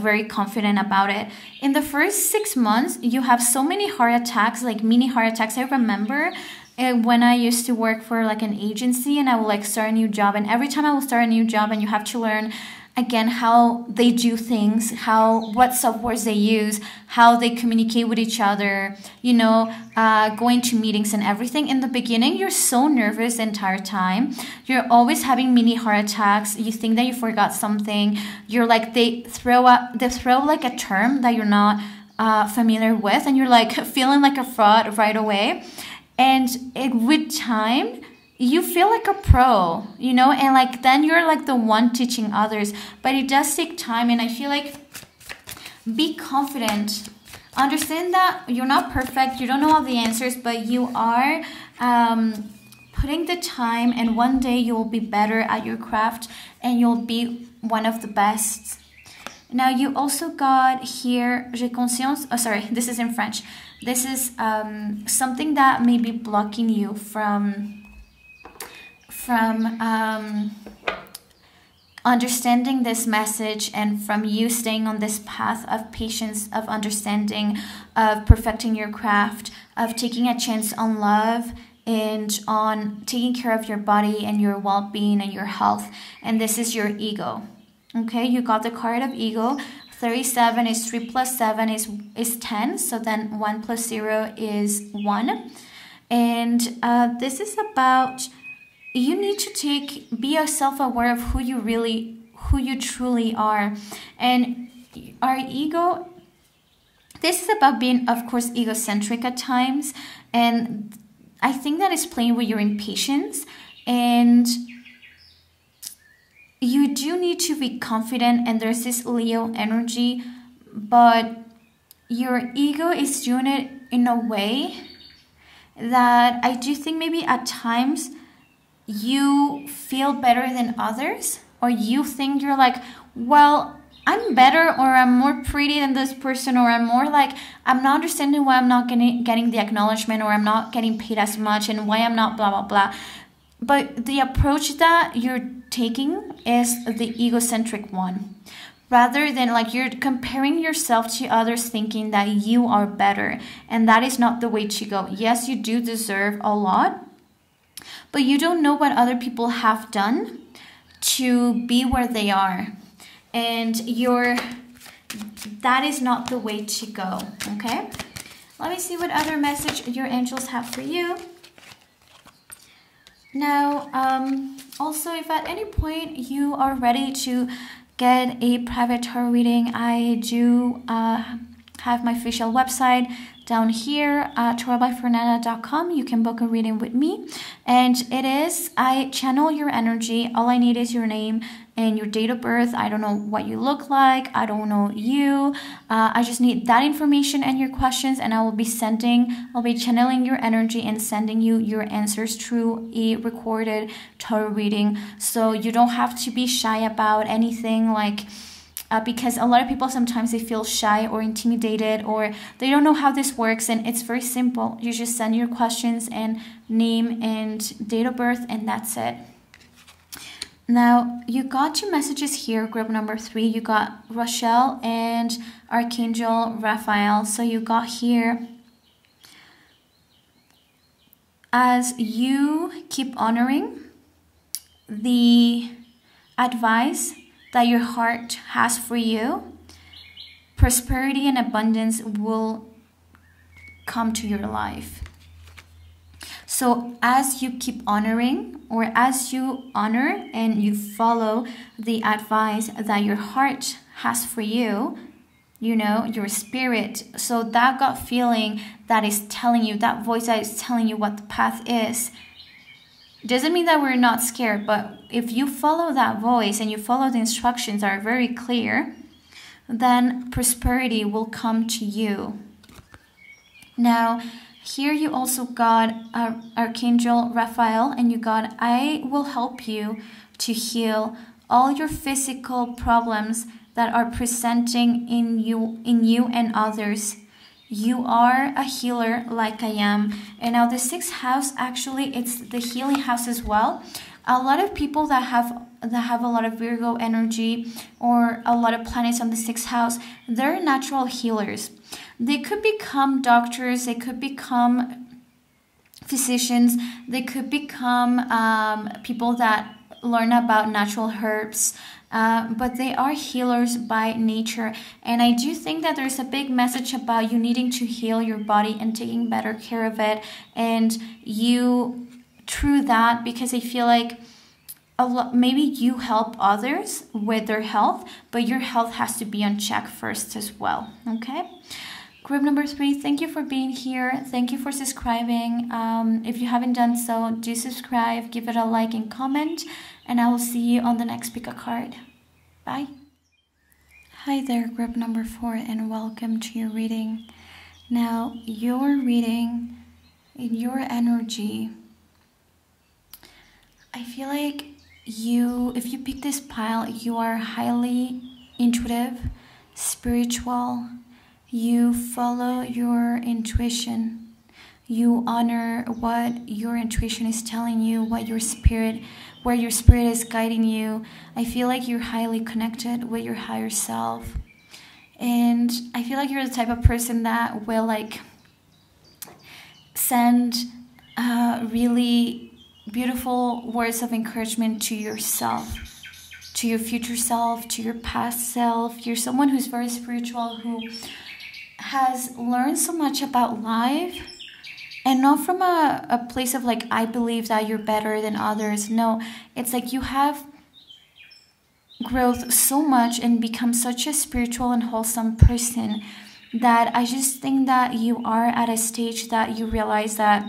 very confident about it. In the first 6 months, you have so many heart attacks, mini heart attacks. I remember when I used to work for an agency, and I will start a new job, and every time I will start a new job, and you have to learn again how they do things, what softwares they use, how they communicate with each other, going to meetings and everything. In the beginning, you're so nervous the entire time. You're always having mini heart attacks. You think that you forgot something. You're they throw a term that you're not familiar with, and you're feeling like a fraud right away. And with time, you feel like a pro, and then you're the one teaching others. But it does take time, and I feel be confident. Understand that you're not perfect, you don't know all the answers, but you are putting the time, and one day you will be better at your craft, and you'll be one of the best. Now, you also got here, j'ai conscience, this is in French. This is something that may be blocking you from understanding this message, and from you staying on this path of patience, of understanding, of perfecting your craft, of taking a chance on love, and on taking care of your body and your well-being and your health. And this is your ego. Okay, you got the card of ego. 37 is 3 plus 7 is 10. So then 1 plus 0 is 1. And this is about, you need to be self-aware of who you truly are. And our ego, this is about being, of course, egocentric at times. And I think that is playing with your impatience. And you do need to be confident, and there's this Leo energy, but your ego is doing it in a way that I do think maybe at times you feel better than others, or you think you're well, I'm better, or I'm more pretty than this person, or I'm more I'm not understanding why I'm not getting the acknowledgement, or I'm not getting paid as much, and why I'm not blah, blah, blah. But the approach that you're taking is the egocentric one. rather than like you're comparing yourself to others thinking that you are better. And that is not the way to go. Yes, you do deserve a lot, but you don't know what other people have done to be where they are. And that is not the way to go, okay? Let me see what other message your angels have for you. Now, also, if at any point you are ready to get a private tarot reading, I do have my official website down here, tarotbyfernanda.com. You can book a reading with me. And I channel your energy. All I need is your name and your date of birth. I don't know what you look like. I don't know you. I just need that information and your questions, and I'll be channeling your energy and sending you your answers through a recorded tarot reading. So you don't have to be shy about anything, like because a lot of people sometimes they feel shy or intimidated, or they don't know how this works. And it's very simple. You just send your questions and name and date of birth, and that's it. Now, you got two messages here, group number 3. You got Rochelle and Archangel Raphael. So you got here, as you keep honoring the advice that your heart has for you, prosperity and abundance will come to your life. So as you keep honoring, or as you honor and you follow the advice that your heart has for you, you know, your spirit, so that gut feeling that is telling you, that voice that is telling you what the path is, doesn't mean that we're not scared, but if you follow that voice and you follow the instructions that are very clear, then prosperity will come to you. Now, here you also got Archangel Raphael, and you got, I will help you to heal all your physical problems that are presenting in you and others. You are a healer like I am. And now the 6th house, actually, it's the healing house as well. A lot of people that have a lot of Virgo energy or a lot of planets on the 6th house, they're natural healers. They could become doctors, they could become physicians, they could become people that learn about natural herbs, but they are healers by nature. And I do think that there's a big message about you needing to heal your body and taking better care of it. And you, through that, because I feel like maybe you help others with their health, but your health has to be on check first as well, okay? Group number 3, thank you for being here. Thank you for subscribing. If you haven't done so, do subscribe, give it a like and comment, and I will see you on the next pick a card. Bye. Hi there, group number 4, and welcome to your reading. Now, your reading, in your energy, I feel like if you pick this pile, you are highly intuitive, spiritual. You follow your intuition. You honor what your intuition is telling you, where your spirit is guiding you. I feel like you're highly connected with your higher self. And I feel like you're the type of person that will like send really beautiful words of encouragement to yourself, to your future self, to your past self. You're someone who's very spiritual, who has learned so much about life, and not from a place of like, I believe that you're better than others. No, it's like you have growth so much and become such a spiritual and wholesome person that I just think that you are at a stage that you realize that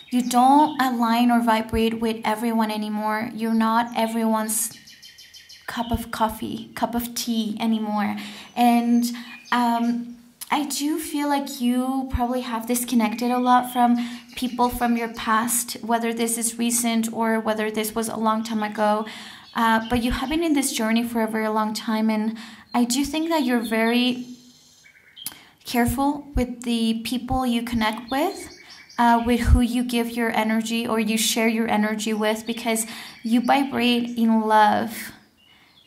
you don't align or vibrate with everyone anymore. You're not everyone's cup of tea anymore. And I do feel like you probably have disconnected a lot from people from your past, whether this is recent or whether this was a long time ago. But you have been in this journey for a very long time. And I do think that you're very careful with the people you connect with who you give your energy or you share your energy with, because you vibrate in love.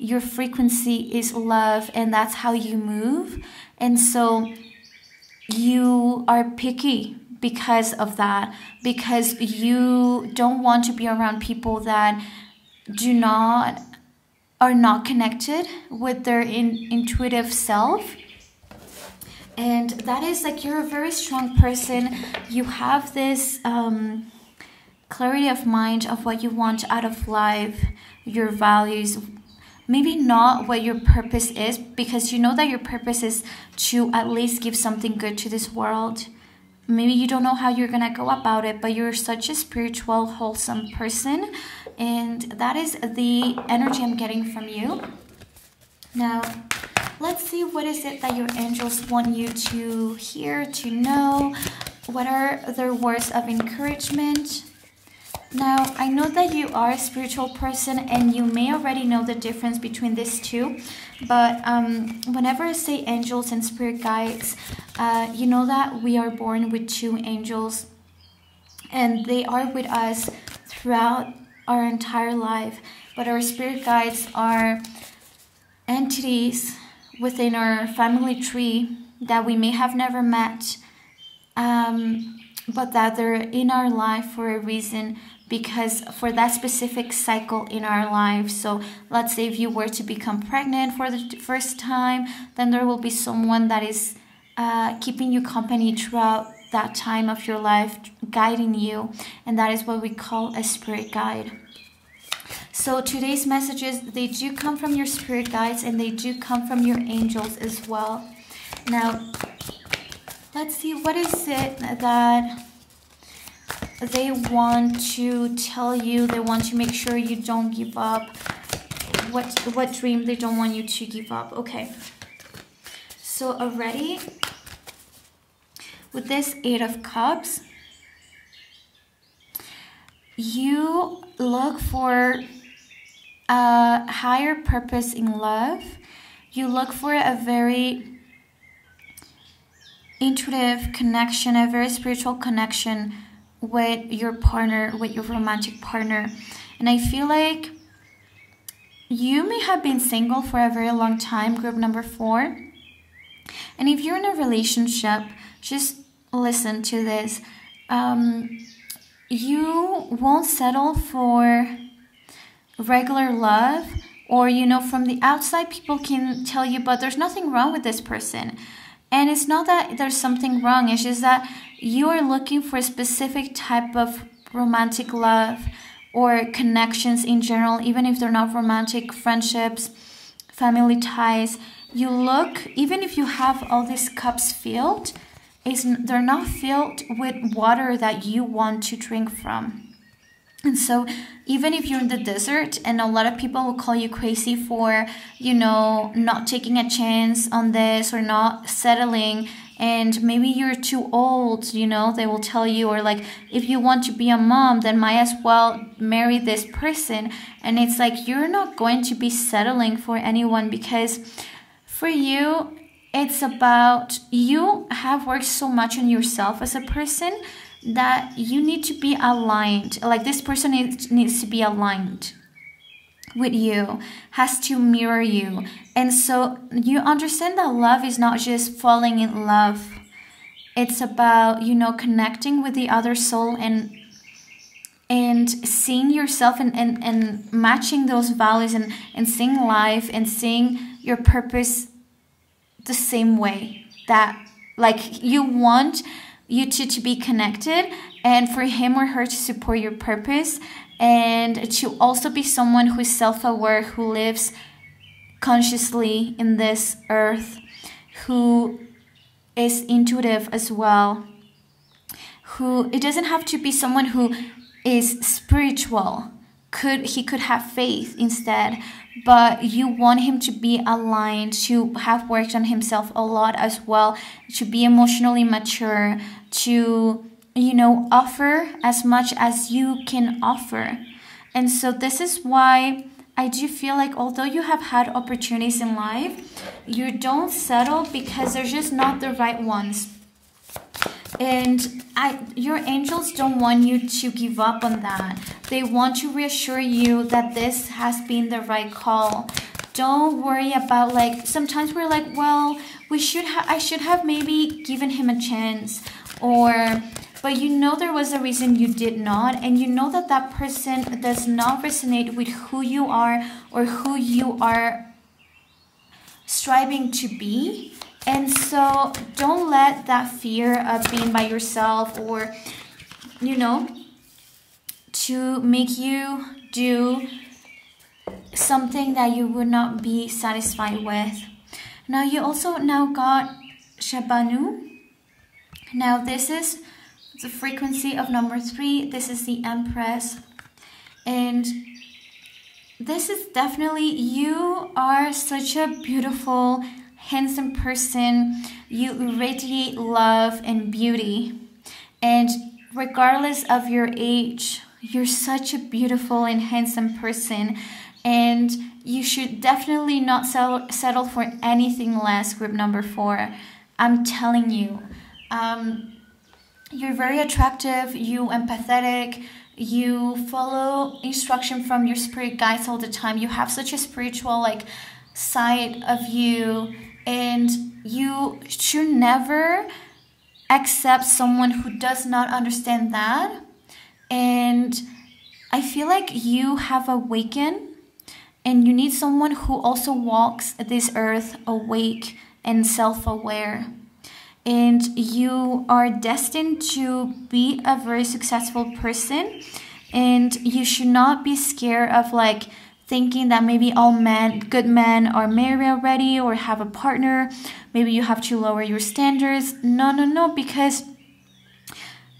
your frequency is love, and that's how you move. And so you are picky because of that, because you don't want to be around people that are not connected with their intuitive self. And that is like, you're a very strong person. You have this clarity of mind of what you want out of life, your values. Maybe not what your purpose is, because you know that your purpose is to at least give something good to this world. Maybe you don't know how you're going to go about it, but you're such a spiritual, wholesome person. And that is the energy I'm getting from you. Now, let's see, what is it that your angels want you to hear, to know? What are their words of encouragement? Now, I know that you are a spiritual person, and you may already know the difference between these two. But whenever I say angels and spirit guides, you know that we are born with two angels, and they are with us throughout our entire life. But our spirit guides are entities within our family tree that we may have never met, but that they're in our life for a reason, because for that specific cycle in our life. So let's say if you were to become pregnant for the first time, then there will be someone that is keeping you company throughout that time of your life, guiding you, and that is what we call a spirit guide. So today's messages, they do come from your spirit guides, and they do come from your angels as well. Now, let's see, what is it that they want to tell you? They want to make sure you don't give up. What dream they don't want you to give up? Okay. So already, with this 8 of Cups, you look for a higher purpose in love. You look for a very intuitive connection, a very spiritual connection with your partner, with your romantic partner. And I feel like you may have been single for a very long time, group number 4. And if you're in a relationship, just listen to this. You won't settle for regular love, or, you know, from the outside people can tell you, but there's nothing wrong with this person. And it's not that there's something wrong, it's just that you are looking for a specific type of romantic love or connections in general, even if they're not romantic, friendships, family ties. You look, even if you have all these cups filled, they're not filled with water that you want to drink from. And so even if you're in the desert, and a lot of people will call you crazy for, you know, not taking a chance on this or not settling, and maybe you're too old, you know, they will tell you, or like, if you want to be a mom, then might as well marry this person. And it's like, you're not going to be settling for anyone, because for you, it's about, you have worked so much on yourself as a person that you need to be aligned. Like, this person needs to be aligned with you, has to mirror you. And so you understand that love is not just falling in love. It's about, you know, connecting with the other soul and seeing yourself and matching those values and seeing life and seeing your purpose the same way. That, like, you want you two to be connected, and for him or her to support your purpose, and to also be someone who is self-aware, who lives consciously in this earth, who is intuitive as well, who, it doesn't have to be someone who is spiritual. He could have faith instead, but you want him to be aligned, to have worked on himself a lot as well, to be emotionally mature, to, you know, offer as much as you can offer. And so this is why I do feel like, although you have had opportunities in life, you don't settle because they're just not the right ones. And your angels don't want you to give up on that. They want to reassure you that this has been the right call. Don't worry about, like, sometimes we're like, well, I should have maybe given him a chance, or, but you know there was a reason you did not, and you know that that person does not resonate with who you are or who you are striving to be. And so don't let that fear of being by yourself, or, you know, to make you do something that you would not be satisfied with. Now you also now got Shabanu. Now this is the frequency of number 3. This is the Empress. And this is definitely, you are such a beautiful, handsome person. You radiate love and beauty. And regardless of your age, you're such a beautiful and handsome person. And you should definitely not settle for anything less, group number 4. I'm telling you. You're very attractive, you empathetic, you follow instruction from your spirit guides all the time. You have such a spiritual, like, side of you, and you should never accept someone who does not understand that. And I feel like you have awakened, and you need someone who also walks this earth awake and self-aware. And you are destined to be a very successful person, and you should not be scared of, like, thinking that maybe all good men are married already or have a partner. Maybe you have to lower your standards. No, because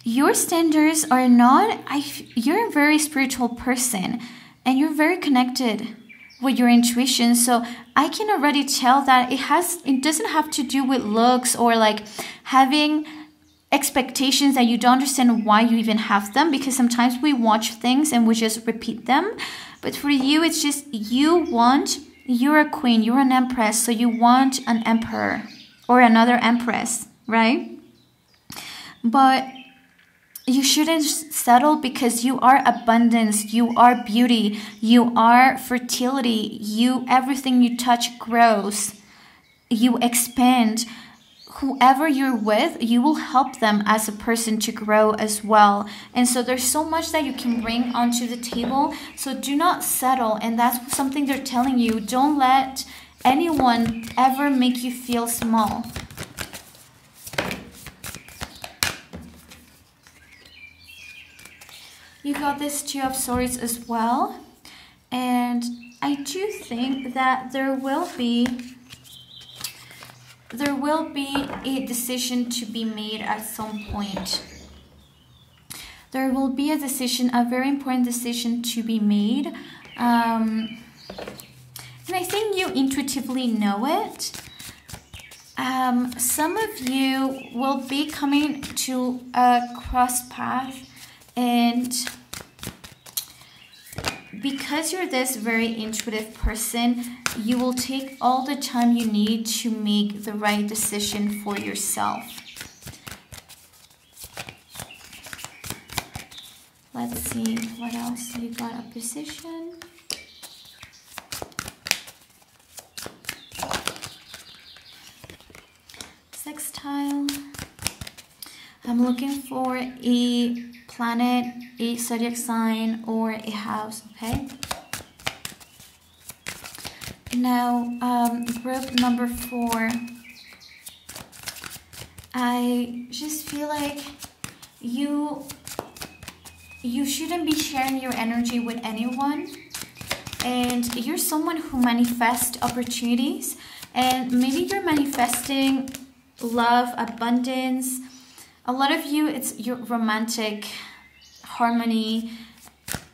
your standards are not, you're a very spiritual person, and you're very connected with your intuition. So I can already tell that it doesn't have to do with looks, or like having expectations that you don't understand why you even have them, because sometimes we watch things and we just repeat them. But for you, it's just you're a queen, you're an empress, so you want an emperor or another empress, right? But you shouldn't settle, because you are abundance, you are beauty, you are fertility, everything you touch grows, you expand. Whoever you're with, you will help them as a person to grow as well. And so there's so much that you can bring onto the table. So do not settle. And that's something they're telling you. Don't let anyone ever make you feel small. You got this Two of Swords as well. And I do think that there will be a decision to be made at some point. There will be a very important decision to be made. And I think you intuitively know it. Some of you will be coming to a cross path, and because you're this very intuitive person, you will take all the time you need to make the right decision for yourself. Let's see what else you got. A position. Sextile. I'm looking for a planet, a zodiac sign, or a house, okay? Now, group number 4. I just feel like you shouldn't be sharing your energy with anyone. And you're someone who manifests opportunities. And maybe you're manifesting love, abundance. A lot of you, it's your romantic harmony,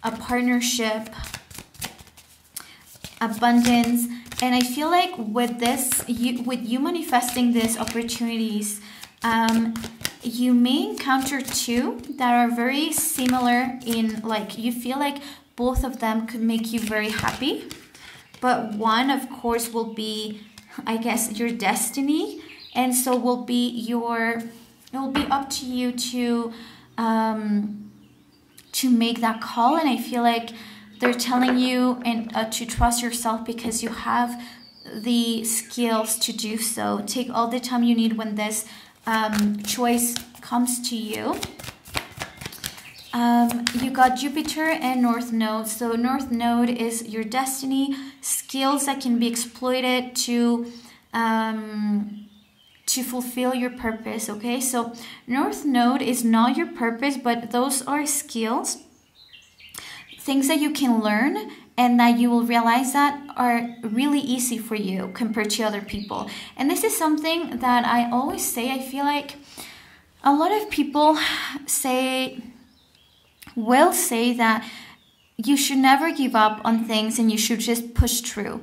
a partnership, abundance. And I feel like with this, with you manifesting these opportunities, you may encounter two that are very similar in, like, you feel like both of them could make you very happy. But one, of course, will be, I guess, your destiny. And so it will be up to you to make that call. And I feel like they're telling you to trust yourself because you have the skills to do so. Take all the time you need when this choice comes to you. You got Jupiter and North Node. So North Node is your destiny, skills that can be exploited to fulfill your purpose, okay? So North Node is not your purpose, but those are skills, things that you can learn and that you will realize that are really easy for you compared to other people. And this is something that I always say. I feel like a lot of people will say that you should never give up on things and you should just push through.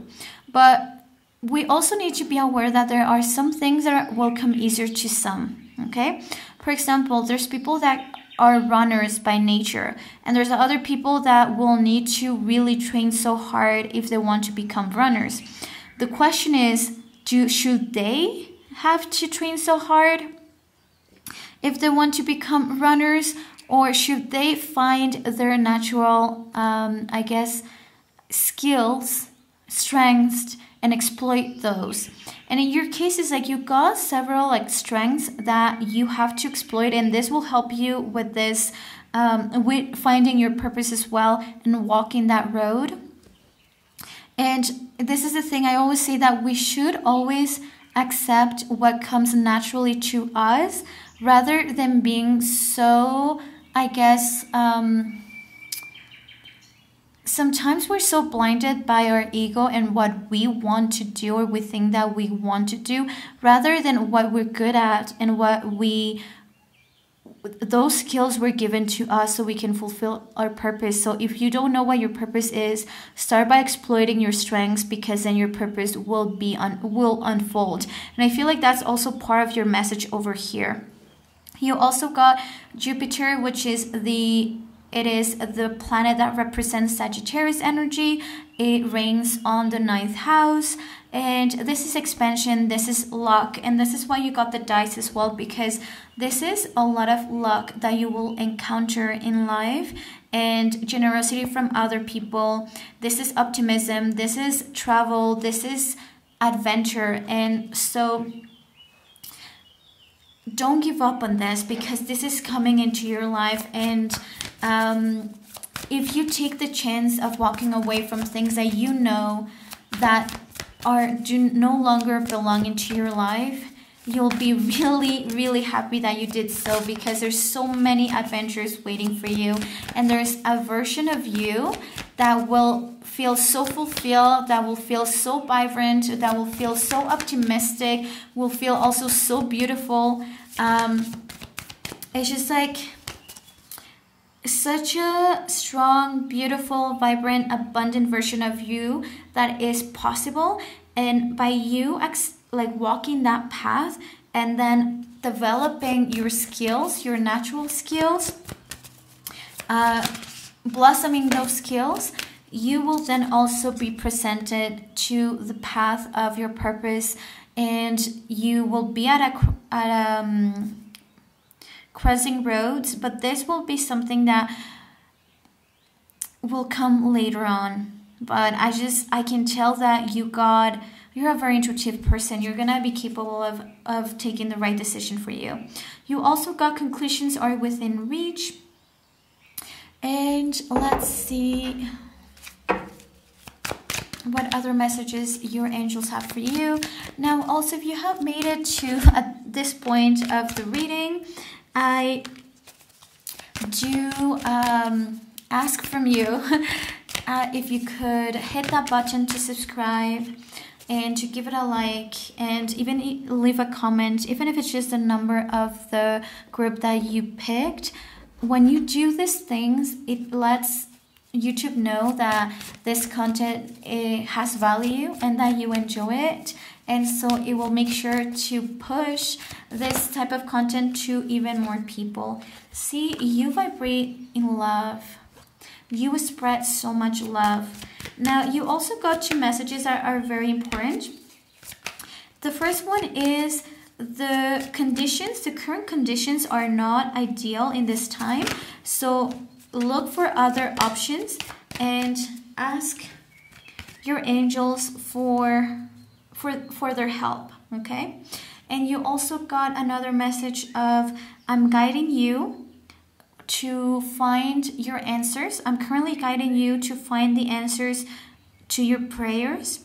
But we also need to be aware that there are some things that will come easier to some, okay? For example, there's people that are runners by nature, and there's other people that will need to really train so hard if they want to become runners. The question is, should they have to train so hard if they want to become runners, or should they find their natural, skills, strengths, and exploit those? And in your case, it's like you got several strengths that you have to exploit, and this will help you with this, with finding your purpose as well and walking that road. And this is the thing, I always say that we should always accept what comes naturally to us rather than being so, sometimes we're so blinded by our ego and what we want to do, or we think that we want to do, rather than what we're good at and those skills were given to us so we can fulfill our purpose. So if you don't know what your purpose is, start by exploiting your strengths, because then your purpose will unfold. And I feel like that's also part of your message over here. You also got Jupiter, which is the planet that represents Sagittarius energy. It reigns on the 9th house, and this is expansion, this is luck, and this is why you got the dice as well, because this is a lot of luck that you will encounter in life, and generosity from other people. This is optimism, this is travel, this is adventure. And so don't give up on this, because this is coming into your life. And if you take the chance of walking away from things that you know that do no longer belong into your life, you'll be really, really happy that you did so, because there's so many adventures waiting for you, and there's a version of you that will feel so fulfilled, that will feel so vibrant, that will feel so optimistic, will feel also so beautiful. It's just like such a strong, beautiful, vibrant, abundant version of you that is possible. And by you walking that path and then developing your skills, your natural skills, blossoming those skills, you will then also be presented to the path of your purpose, and you will be at crossing roads. But this will be something that will come later on. But I can tell that you're a very intuitive person. You're gonna be capable of taking the right decision for you. You also got conclusions are within reach. And let's see what other messages your angels have for you. Now, also, if you have made it to at this point of the reading, I do ask from you if you could hit that button to subscribe and to give it a like, and even leave a comment, even if it's just the number of the group that you picked. When you do these things, it lets YouTube know that this content has value and that you enjoy it, and so it will make sure to push this type of content to even more people. See, you vibrate in love. You spread so much love. Now, you also got two messages that are very important. The first one is the current conditions are not ideal in this time. So look for other options and ask your angels for their help, okay? And you also got another message of, I'm guiding you to find your answers. I'm currently guiding you to find the answers to your prayers.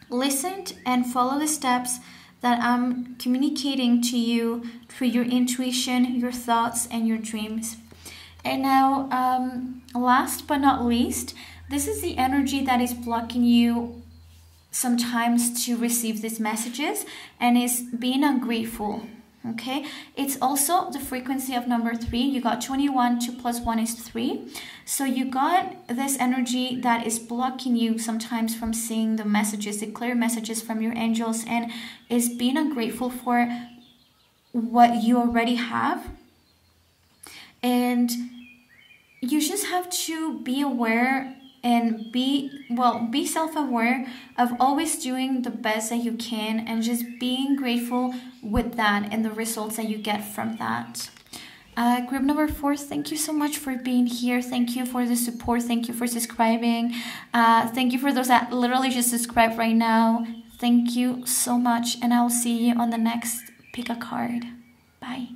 Listen and follow the steps that I'm communicating to you through your intuition, your thoughts, and your dreams. And now, last but not least, this is the energy that is blocking you sometimes to receive these messages, and is being ungrateful. Okay, it's also the frequency of number 3. You got 21, 2 plus 1 is 3. So you got this energy that is blocking you sometimes from seeing the messages, the clear messages from your angels, and is being ungrateful for what you already have. And you just have to be aware and be self-aware of always doing the best that you can, and just being grateful with that and the results that you get from that. Group number 4, thank you so much for being here. Thank you for the support. Thank you for subscribing. Thank you for those that literally just subscribed right now. Thank you so much, and I'll see you on the next pick a card. Bye.